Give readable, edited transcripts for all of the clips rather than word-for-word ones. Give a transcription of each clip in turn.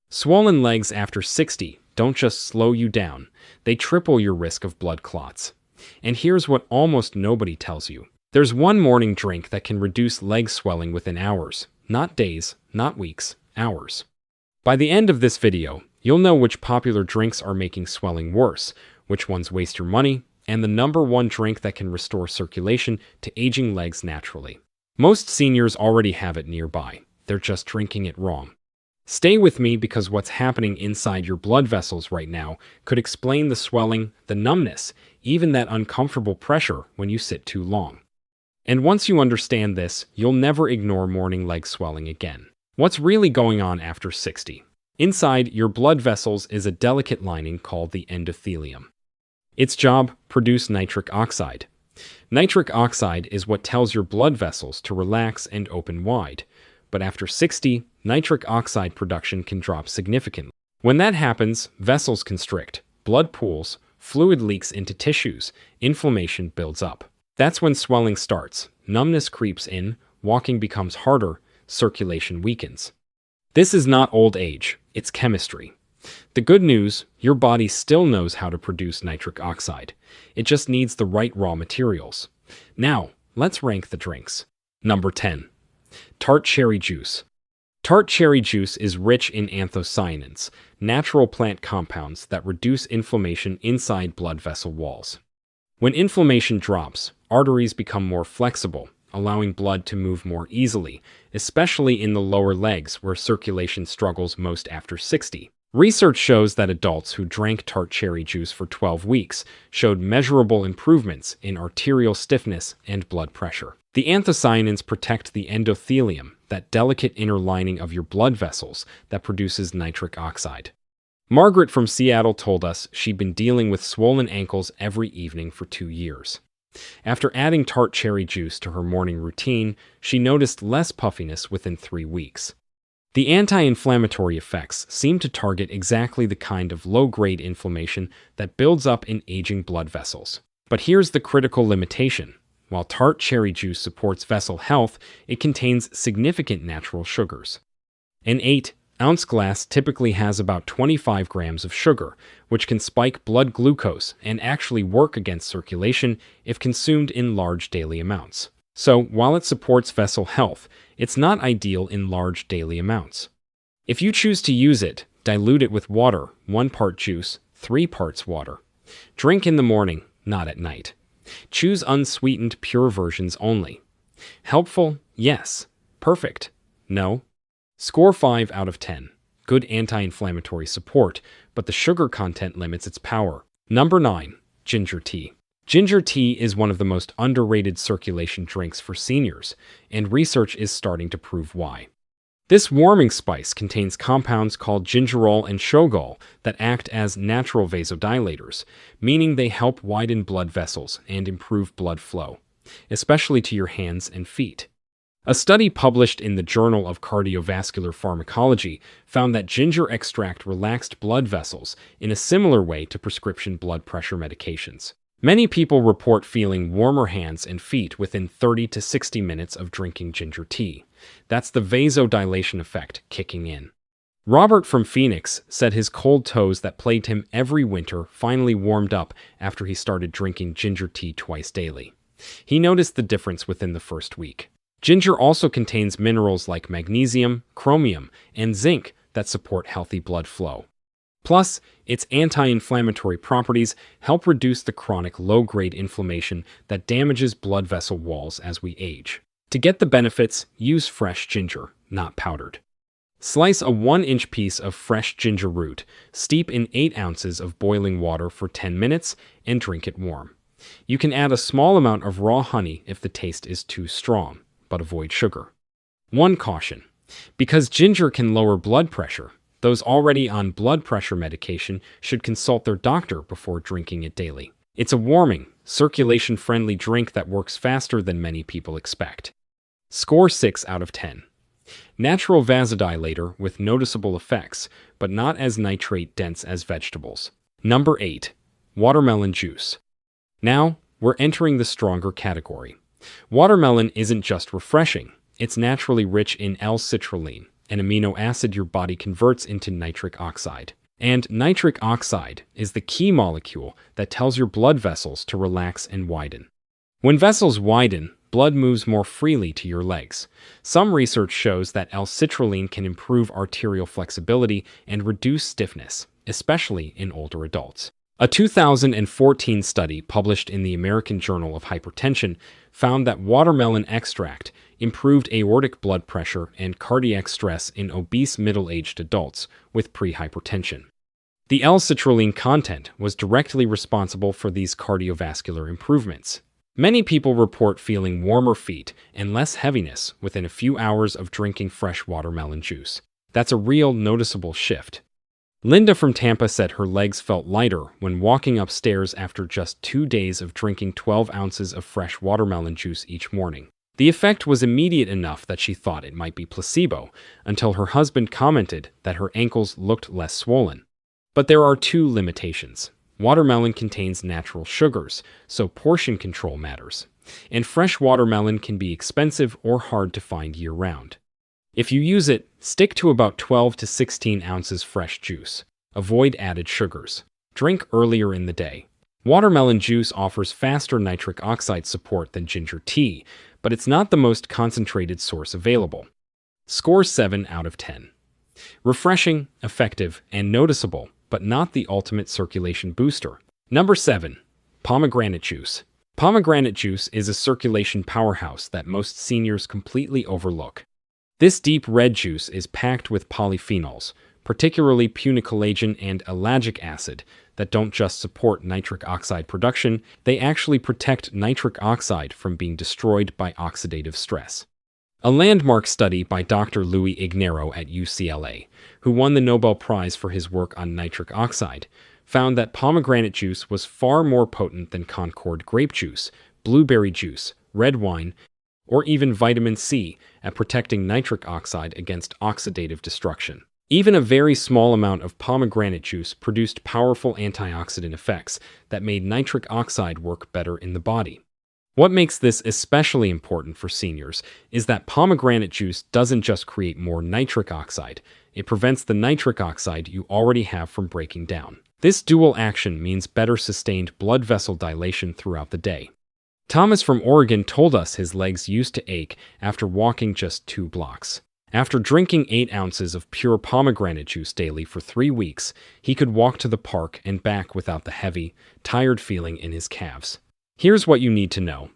Swollen legs after 60 don't just slow you down, they triple your risk of blood clots. And here's what almost nobody tells you. There's one morning drink that can reduce leg swelling within hours. Not days, not weeks, hours. By the end of this video, you'll know which popular drinks are making swelling worse, which ones waste your money, and the number one drink that can restore circulation to aging legs naturally. Most seniors already have it nearby. They're just drinking it wrong. Stay with me because what's happening inside your blood vessels right now could explain the swelling, the numbness, even that uncomfortable pressure when you sit too long. And once you understand this, you'll never ignore morning leg swelling again. What's really going on after 60? Inside your blood vessels is a delicate lining called the endothelium. Its job, produce nitric oxide. Nitric oxide is what tells your blood vessels to relax and open wide. But after 60, nitric oxide production can drop significantly. When that happens, vessels constrict, blood pools, fluid leaks into tissues, inflammation builds up. That's when swelling starts, numbness creeps in, walking becomes harder, circulation weakens. This is not old age, it's chemistry. The good news, your body still knows how to produce nitric oxide. It just needs the right raw materials. Now, let's rank the drinks. Number 10. Tart cherry juice. Tart cherry juice is rich in anthocyanins, natural plant compounds that reduce inflammation inside blood vessel walls. When inflammation drops, arteries become more flexible, allowing blood to move more easily, especially in the lower legs where circulation struggles most after 60. Research shows that adults who drank tart cherry juice for 12 weeks showed measurable improvements in arterial stiffness and blood pressure. The anthocyanins protect the endothelium, that delicate inner lining of your blood vessels that produces nitric oxide. Margaret from Seattle told us she'd been dealing with swollen ankles every evening for 2 years. After adding tart cherry juice to her morning routine, she noticed less puffiness within 3 weeks. The anti-inflammatory effects seem to target exactly the kind of low-grade inflammation that builds up in aging blood vessels. But here's the critical limitation. While tart cherry juice supports vessel health, it contains significant natural sugars. An 8-ounce glass typically has about 25 grams of sugar, which can spike blood glucose and actually work against circulation if consumed in large daily amounts. So, while it supports vessel health, it's not ideal in large daily amounts. If you choose to use it, dilute it with water, 1 part juice, 3 parts water. Drink in the morning, not at night. Choose unsweetened, pure versions only. Helpful? Yes. Perfect? No. Score 5 out of 10. Good anti-inflammatory support, but the sugar content limits its power. Number 9. Ginger tea. Ginger tea is one of the most underrated circulation drinks for seniors, and research is starting to prove why. This warming spice contains compounds called gingerol and shogal that act as natural vasodilators, meaning they help widen blood vessels and improve blood flow, especially to your hands and feet. A study published in the Journal of Cardiovascular Pharmacology found that ginger extract relaxed blood vessels in a similar way to prescription blood pressure medications. Many people report feeling warmer hands and feet within 30 to 60 minutes of drinking ginger tea. That's the vasodilation effect kicking in. Robert from Phoenix said his cold toes that plagued him every winter finally warmed up after he started drinking ginger tea twice daily. He noticed the difference within the first week. Ginger also contains minerals like magnesium, chromium, and zinc that support healthy blood flow. Plus, its anti-inflammatory properties help reduce the chronic low-grade inflammation that damages blood vessel walls as we age. To get the benefits, use fresh ginger, not powdered. Slice a 1-inch piece of fresh ginger root, steep in 8 ounces of boiling water for 10 minutes, and drink it warm. You can add a small amount of raw honey if the taste is too strong, but avoid sugar. One caution. Because ginger can lower blood pressure, those already on blood pressure medication should consult their doctor before drinking it daily. It's a warming, circulation-friendly drink that works faster than many people expect. Score 6 out of 10. Natural vasodilator with noticeable effects, but not as nitrate-dense as vegetables. Number 8. Watermelon juice. Now, we're entering the stronger category. Watermelon isn't just refreshing, it's naturally rich in L-citrulline, an amino acid your body converts into nitric oxide. And nitric oxide is the key molecule that tells your blood vessels to relax and widen. When vessels widen, blood moves more freely to your legs. Some research shows that L-citrulline can improve arterial flexibility and reduce stiffness, especially in older adults. A 2014 study published in the American Journal of Hypertension found that watermelon extract improved aortic blood pressure and cardiac stress in obese middle-aged adults with prehypertension. The L-citrulline content was directly responsible for these cardiovascular improvements. Many people report feeling warmer feet and less heaviness within a few hours of drinking fresh watermelon juice. That's a real noticeable shift. Linda from Tampa said her legs felt lighter when walking upstairs after just 2 days of drinking 12 ounces of fresh watermelon juice each morning. The effect was immediate enough that she thought it might be placebo, until her husband commented that her ankles looked less swollen. But there are 2 limitations. Watermelon contains natural sugars, so portion control matters. And fresh watermelon can be expensive or hard to find year-round. If you use it, stick to about 12 to 16 ounces fresh juice. Avoid added sugars. Drink earlier in the day. Watermelon juice offers faster nitric oxide support than ginger tea, but it's not the most concentrated source available. Score 7 out of 10. Refreshing, effective, and noticeable, but not the ultimate circulation booster. Number 7. Pomegranate juice. Pomegranate juice is a circulation powerhouse that most seniors completely overlook. This deep red juice is packed with polyphenols, particularly punicolagen and ellagic acid, that don't just support nitric oxide production, they actually protect nitric oxide from being destroyed by oxidative stress. A landmark study by Dr. Louis Ignarro at UCLA, who won the Nobel Prize for his work on nitric oxide, found that pomegranate juice was far more potent than Concord grape juice, blueberry juice, red wine, or even vitamin C at protecting nitric oxide against oxidative destruction. Even a very small amount of pomegranate juice produced powerful antioxidant effects that made nitric oxide work better in the body. What makes this especially important for seniors is that pomegranate juice doesn't just create more nitric oxide, it prevents the nitric oxide you already have from breaking down. This dual action means better sustained blood vessel dilation throughout the day. Thomas from Oregon told us his legs used to ache after walking just 2 blocks. After drinking 8 ounces of pure pomegranate juice daily for 3 weeks, he could walk to the park and back without the heavy, tired feeling in his calves. Here's what you need to know.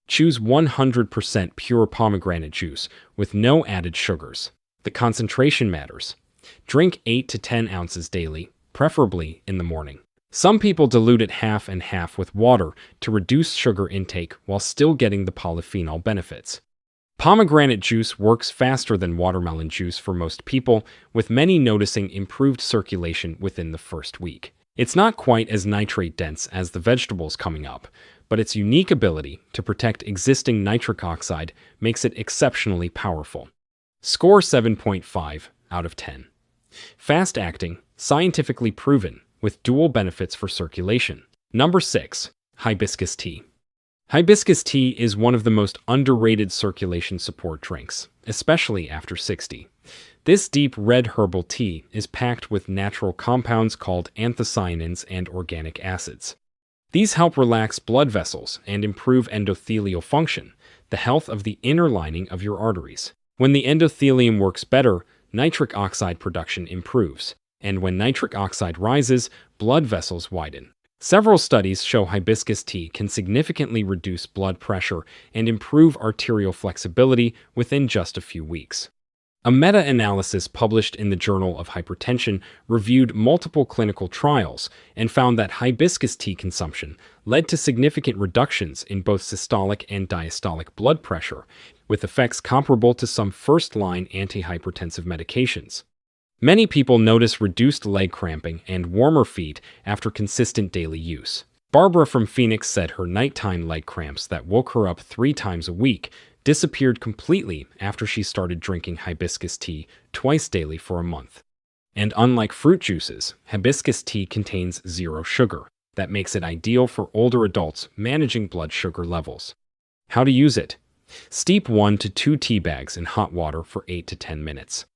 Choose 100% pure pomegranate juice with no added sugars. The concentration matters. Drink 8 to 10 ounces daily, preferably in the morning. Some people dilute it half and half with water to reduce sugar intake while still getting the polyphenol benefits. Pomegranate juice works faster than watermelon juice for most people, with many noticing improved circulation within the first week. It's not quite as nitrate-dense as the vegetables coming up, but its unique ability to protect existing nitric oxide makes it exceptionally powerful. Score 7.5 out of 10. Fast-acting, scientifically proven, with dual benefits for circulation. Number 6. Hibiscus tea. Hibiscus tea is one of the most underrated circulation support drinks, especially after 60. This deep red herbal tea is packed with natural compounds called anthocyanins and organic acids. These help relax blood vessels and improve endothelial function, the health of the inner lining of your arteries. When the endothelium works better, nitric oxide production improves, and when nitric oxide rises, blood vessels widen. Several studies show hibiscus tea can significantly reduce blood pressure and improve arterial flexibility within just a few weeks. A meta-analysis published in the Journal of Hypertension reviewed multiple clinical trials and found that hibiscus tea consumption led to significant reductions in both systolic and diastolic blood pressure, with effects comparable to some first-line antihypertensive medications. Many people notice reduced leg cramping and warmer feet after consistent daily use. Barbara from Phoenix said her nighttime leg cramps that woke her up 3 times a week disappeared completely after she started drinking hibiscus tea twice daily for a month. And unlike fruit juices, hibiscus tea contains 0 sugar. That makes it ideal for older adults managing blood sugar levels. How to use it? Steep 1 to 2 tea bags in hot water for 8 to 10 minutes.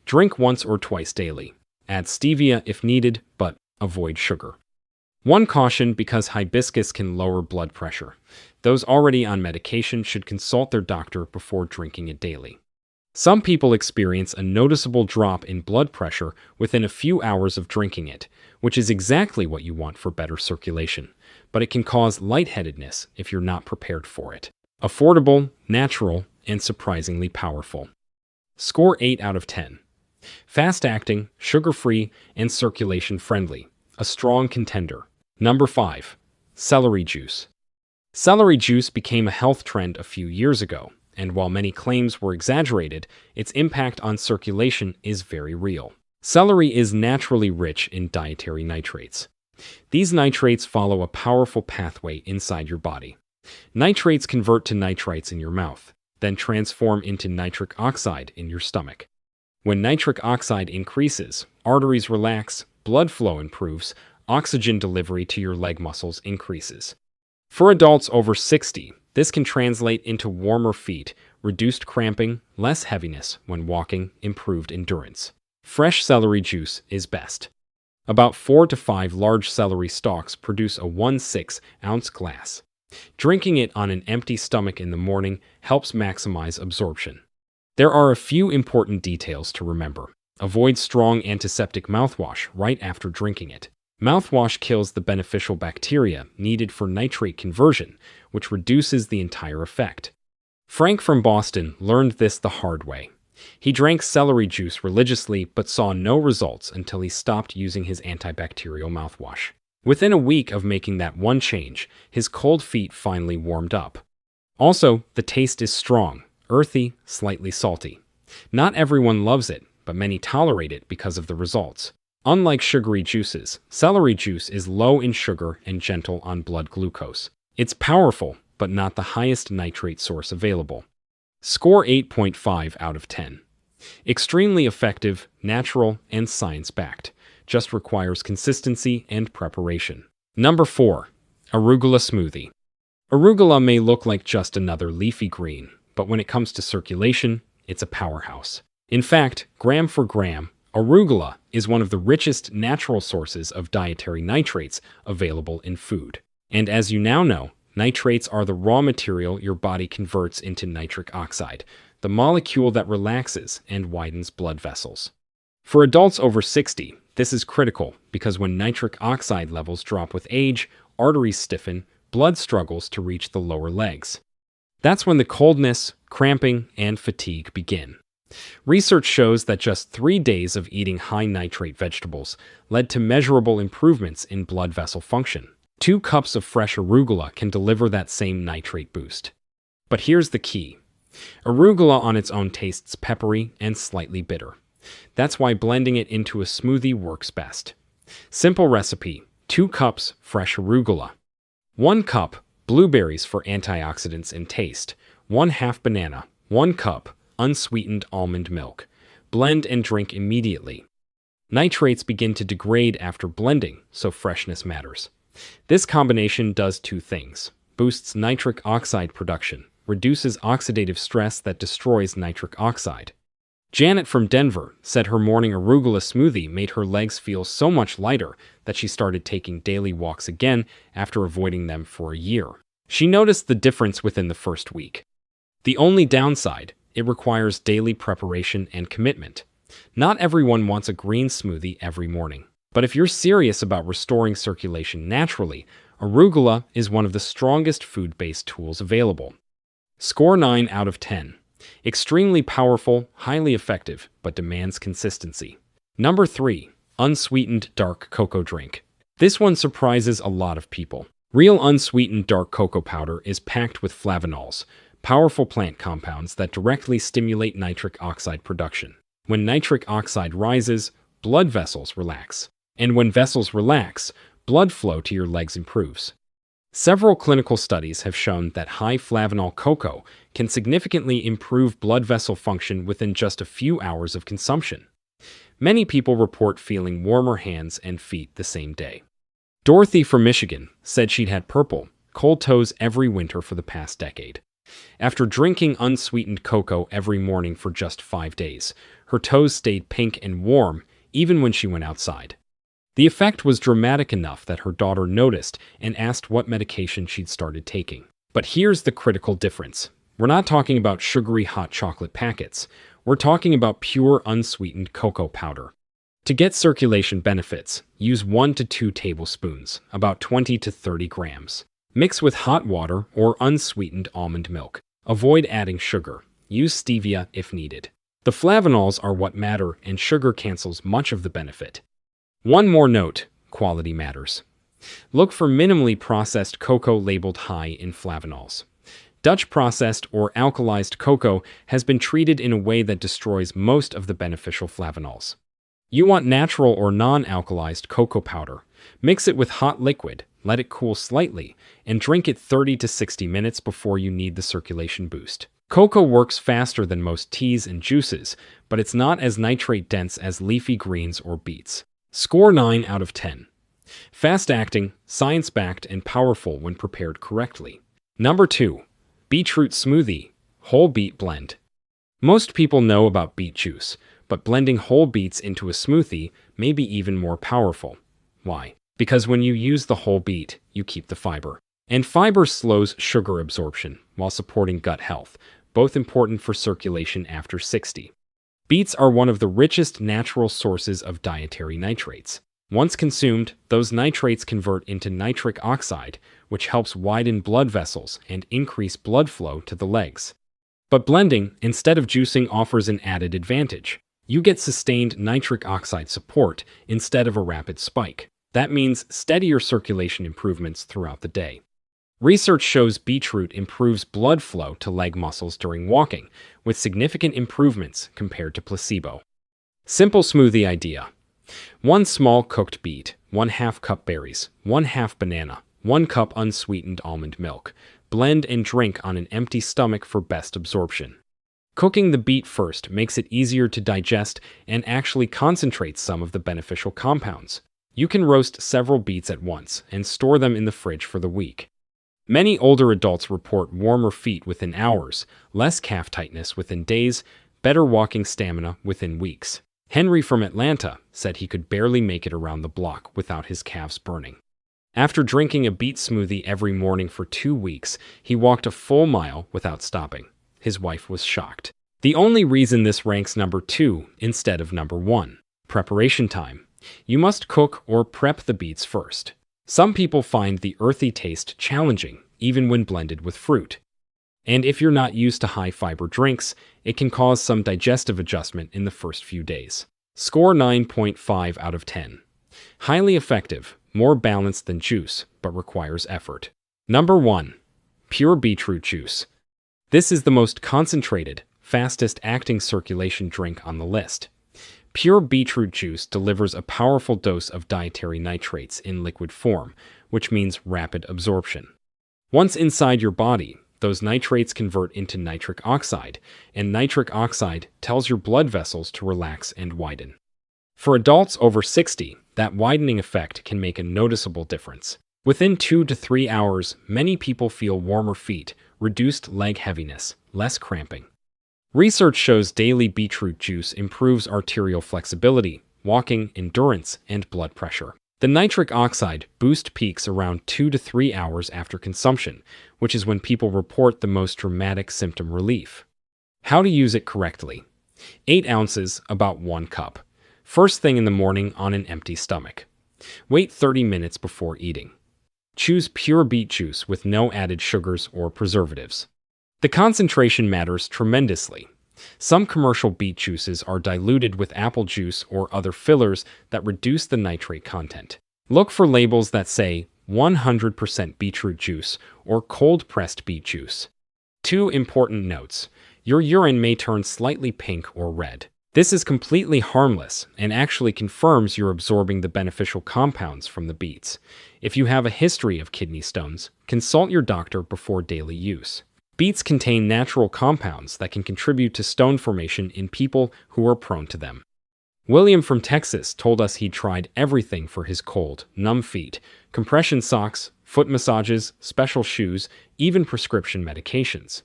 Drink once or twice daily. Add stevia if needed, but avoid sugar. One caution: because hibiscus can lower blood pressure. Those already on medication should consult their doctor before drinking it daily. Some people experience a noticeable drop in blood pressure within a few hours of drinking it, which is exactly what you want for better circulation, but it can cause lightheadedness if you're not prepared for it. Affordable, natural, and surprisingly powerful. Score 8 out of 10. Fast-acting, sugar-free, and circulation-friendly. A strong contender. Number 5. Celery juice. Celery juice became a health trend a few years ago, and while many claims were exaggerated, its impact on circulation is very real. Celery is naturally rich in dietary nitrates. These nitrates follow a powerful pathway inside your body. Nitrates convert to nitrites in your mouth, then transform into nitric oxide in your stomach. When nitric oxide increases, arteries relax, blood flow improves, oxygen delivery to your leg muscles increases. For adults over 60, this can translate into warmer feet, reduced cramping, less heaviness when walking, improved endurance. Fresh celery juice is best. About 4 to 5 large celery stalks produce a 1/6-ounce glass. Drinking it on an empty stomach in the morning helps maximize absorption. There are a few important details to remember. Avoid strong antiseptic mouthwash right after drinking it. Mouthwash kills the beneficial bacteria needed for nitrate conversion, which reduces the entire effect. Frank from Boston learned this the hard way. He drank celery juice religiously but saw no results until he stopped using his antibacterial mouthwash. Within a week of making that one change, his cold feet finally warmed up. Also, the taste is strong, earthy, slightly salty. Not everyone loves it, but many tolerate it because of the results. Unlike sugary juices, celery juice is low in sugar and gentle on blood glucose. It's powerful, but not the highest nitrate source available. Score 8.5 out of 10. Extremely effective, natural, and science-backed. Just requires consistency and preparation. Number 4. Arugula smoothie. Arugula may look like just another leafy green, but when it comes to circulation, it's a powerhouse. In fact, gram for gram, arugula is one of the richest natural sources of dietary nitrates available in food. And as you now know, nitrates are the raw material your body converts into nitric oxide, the molecule that relaxes and widens blood vessels. For adults over 60, this is critical because when nitric oxide levels drop with age, arteries stiffen, blood struggles to reach the lower legs. That's when the coldness, cramping, and fatigue begin. Research shows that just 3 days of eating high nitrate vegetables led to measurable improvements in blood vessel function. 2 cups of fresh arugula can deliver that same nitrate boost. But here's the key. Arugula on its own tastes peppery and slightly bitter. That's why blending it into a smoothie works best. Simple recipe: 2 cups fresh arugula. 1 cup blueberries for antioxidants and taste. 1/2 banana. 1 cup unsweetened almond milk. Blend and drink immediately. Nitrates begin to degrade after blending, so freshness matters. This combination does 2 things. Boosts nitric oxide production, reduces oxidative stress that destroys nitric oxide. Janet from Denver said her morning arugula smoothie made her legs feel so much lighter that she started taking daily walks again after avoiding them for a year. She noticed the difference within the first week. The only downside: it requires daily preparation and commitment. Not everyone wants a green smoothie every morning. But if you're serious about restoring circulation naturally, arugula is one of the strongest food-based tools available. Score 9 out of 10. Extremely powerful, highly effective, but demands consistency. Number 3. Unsweetened dark cocoa drink. This one surprises a lot of people. Real unsweetened dark cocoa powder is packed with flavanols, powerful plant compounds that directly stimulate nitric oxide production. When nitric oxide rises, blood vessels relax. And when vessels relax, blood flow to your legs improves. Several clinical studies have shown that high flavanol cocoa can significantly improve blood vessel function within just a few hours of consumption. Many people report feeling warmer hands and feet the same day. Dorothy from Michigan said she'd had purple, cold toes every winter for the past decade. After drinking unsweetened cocoa every morning for just 5 days, Her toes stayed pink and warm, even when she went outside. The effect was dramatic enough that her daughter noticed and asked what medication she'd started taking. But here's the critical difference. We're not talking about sugary hot chocolate packets. We're talking about pure unsweetened cocoa powder. To get circulation benefits, use 1 to 2 tablespoons, about 20 to 30 grams. Mix with hot water or unsweetened almond milk. Avoid adding sugar. Use stevia if needed. The flavonols are what matter, and sugar cancels much of the benefit. One more note: quality matters. Look for minimally processed cocoa labeled high in flavonols. Dutch processed or alkalized cocoa has been treated in a way that destroys most of the beneficial flavonols. You want natural or non-alkalized cocoa powder. Mix it with hot liquid, let it cool slightly, and drink it 30 to 60 minutes before you need the circulation boost. Cocoa works faster than most teas and juices, but it's not as nitrate-dense as leafy greens or beets. Score 9 out of 10. Fast-acting, science-backed, and powerful when prepared correctly. Number 2. Beetroot Smoothie Whole Beet Blend. Most people know about beet juice, but blending whole beets into a smoothie may be even more powerful. Why? Because when you use the whole beet, you keep the fiber. And fiber slows sugar absorption while supporting gut health, both important for circulation after 60. Beets are one of the richest natural sources of dietary nitrates. Once consumed, those nitrates convert into nitric oxide, which helps widen blood vessels and increase blood flow to the legs. But blending, instead of juicing, offers an added advantage. You get sustained nitric oxide support instead of a rapid spike. That means steadier circulation improvements throughout the day. Research shows beetroot improves blood flow to leg muscles during walking, with significant improvements compared to placebo. Simple smoothie idea. 1 small cooked beet, 1/2 cup berries, 1/2 banana, 1 cup unsweetened almond milk. Blend and drink on an empty stomach for best absorption. Cooking the beet first makes it easier to digest and actually concentrates some of the beneficial compounds. You can roast several beets at once and store them in the fridge for the week. Many older adults report warmer feet within hours, less calf tightness within days, better walking stamina within weeks. Henry from Atlanta said he could barely make it around the block without his calves burning. After drinking a beet smoothie every morning for 2 weeks, he walked a full mile without stopping. His wife was shocked. The only reason this ranks number 2 instead of number 1. Preparation time. You must cook or prep the beets first. Some people find the earthy taste challenging, even when blended with fruit. And if you're not used to high-fiber drinks, it can cause some digestive adjustment in the first few days. Score 9.5 out of 10. Highly effective, more balanced than juice, but requires effort. Number 1. Pure beetroot juice. This is the most concentrated, fastest-acting circulation drink on the list. Pure beetroot juice delivers a powerful dose of dietary nitrates in liquid form, which means rapid absorption. Once inside your body, those nitrates convert into nitric oxide, and nitric oxide tells your blood vessels to relax and widen. For adults over 60, that widening effect can make a noticeable difference. Within 2 to 3 hours, many people feel warmer feet, reduced leg heaviness, less cramping. Research shows daily beetroot juice improves arterial flexibility, walking, endurance, and blood pressure. The nitric oxide boost peaks around 2 to 3 hours after consumption, which is when people report the most dramatic symptom relief. How to use it correctly. 8 ounces, about 1 cup. First thing in the morning on an empty stomach. Wait 30 minutes before eating. Choose pure beet juice with no added sugars or preservatives. The concentration matters tremendously. Some commercial beet juices are diluted with apple juice or other fillers that reduce the nitrate content. Look for labels that say 100% beetroot juice or cold-pressed beet juice. 2 important notes. Your urine may turn slightly pink or red. This is completely harmless and actually confirms you're absorbing the beneficial compounds from the beets. If you have a history of kidney stones, consult your doctor before daily use. Beets contain natural compounds that can contribute to stone formation in people who are prone to them. William from Texas told us he tried everything for his cold, numb feet: compression socks, foot massages, special shoes, even prescription medications.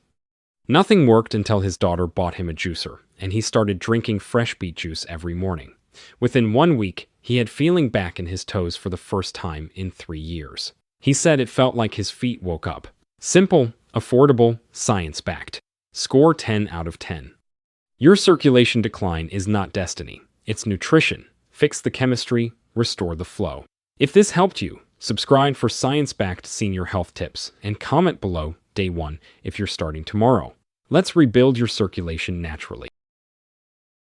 Nothing worked until his daughter bought him a juicer, and he started drinking fresh beet juice every morning. Within 1 week, he had feeling back in his toes for the first time in 3 years. He said it felt like his feet woke up. Simple, affordable, science-backed. Score 10 out of 10. Your circulation decline is not destiny. It's nutrition. Fix the chemistry, restore the flow. If this helped you, subscribe for science-backed senior health tips and comment below day 1 if you're starting tomorrow. Let's rebuild your circulation naturally.